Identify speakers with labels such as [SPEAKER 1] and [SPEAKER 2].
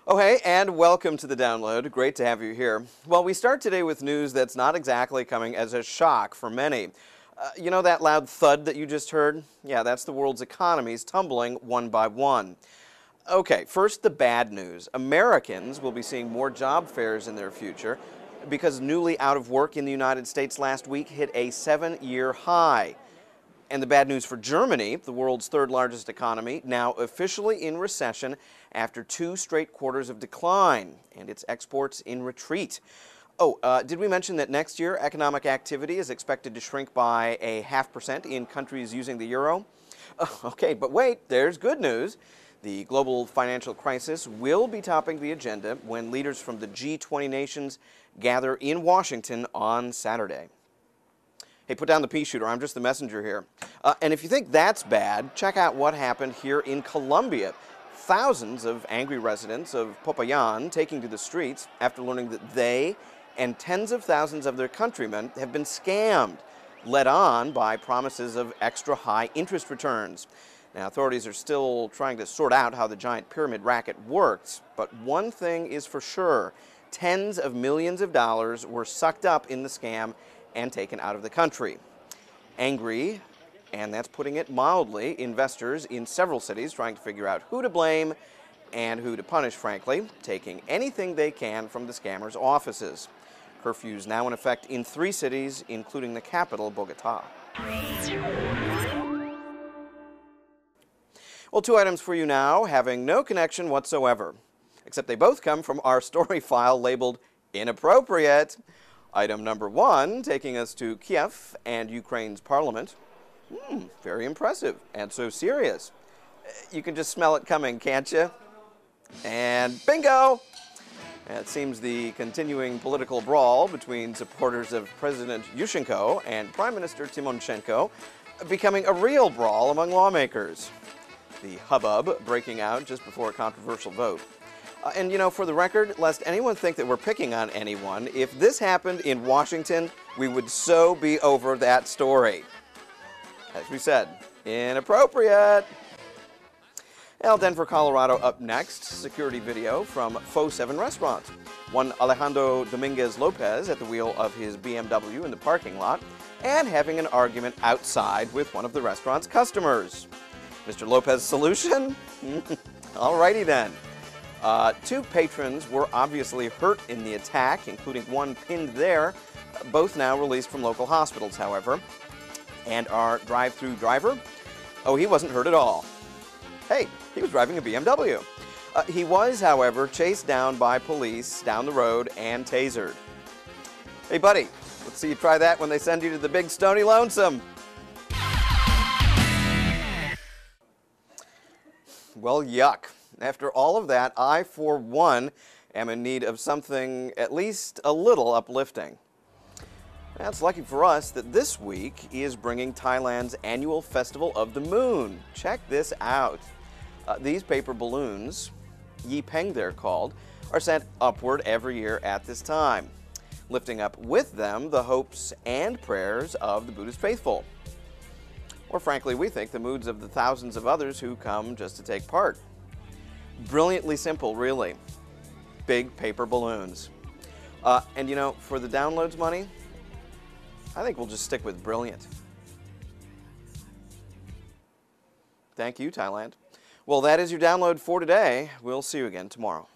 [SPEAKER 1] Oh, hey, and welcome to the download. Great to have you here. Well, we start today with news that's not exactly coming as a shock for many. You know that loud thud that you just heard? Yeah, that's the world's economies tumbling one by one. Okay, first the bad news. Americans will be seeing more job fairs in their future because newly out of work in the United States last week hit a 7-year high. And the bad news for Germany, the world's third largest economy, now officially in recession after 2 straight quarters of decline, and its exports in retreat. Oh, did we mention that next year economic activity is expected to shrink by 0.5% in countries using the euro? Okay, but wait, there's good news. The global financial crisis will be topping the agenda when leaders from the G20 nations gather in Washington on Saturday. Hey, put down the pea shooter. I'm just the messenger here. And if you think that's bad, check out what happened here in Colombia. Thousands of angry residents of Popayan taking to the streets after learning that they and tens of thousands of their countrymen have been scammed, led on by promises of extra high interest returns. Now, authorities are still trying to sort out how the giant pyramid racket works, but one thing is for sure. Tens of millions of dollars were sucked up in the scam and taken out of the country. Angry, and that's putting it mildly, investors in several cities trying to figure out who to blame and who to punish, frankly, taking anything they can from the scammers' offices. Curfews now in effect in 3 cities, including the capital, Bogota. Well, 2 items for you now, having no connection whatsoever, except they both come from our story file labeled inappropriate. Item number 1, taking us to Kiev and Ukraine's parliament. Very impressive and so serious. You can just smell it coming, can't you? And bingo! It seems the continuing political brawl between supporters of President Yushchenko and Prime Minister Timonchenko becoming a real brawl among lawmakers. The hubbub breaking out just before a controversial vote. And you know, for the record, lest anyone think that we're picking on anyone, if this happened in Washington, we would so be over that story. As we said, inappropriate. Well, Denver, Colorado up next. Security video from Faux 7 restaurant. One Alejandro Dominguez Lopez at the wheel of his BMW in the parking lot and having an argument outside with one of the restaurant's customers. Mr. Lopez's solution? Alrighty then. 2 patrons were obviously hurt in the attack, including one pinned there. Both now released from local hospitals, however. And our drive-through driver? Oh, he wasn't hurt at all. Hey, he was driving a BMW. He was, however, chased down by police down the road and tasered. Hey, buddy, let's see you try that when they send you to the big Stony Lonesome. Well, yuck. After all of that, I, for one, am in need of something at least a little uplifting. It's lucky for us that this week is bringing Thailand's annual Festival of the Moon. Check this out. These paper balloons, Yee Peng they're called, are sent upward every year at this time, lifting up with them the hopes and prayers of the Buddhist faithful. Or frankly, we think the moods of the thousands of others who come just to take part. Brilliantly simple, really. Big paper balloons. And you know, for the downloads money, I think we'll just stick with brilliant. Thank you, Thailand. Well, that is your download for today. We'll see you again tomorrow.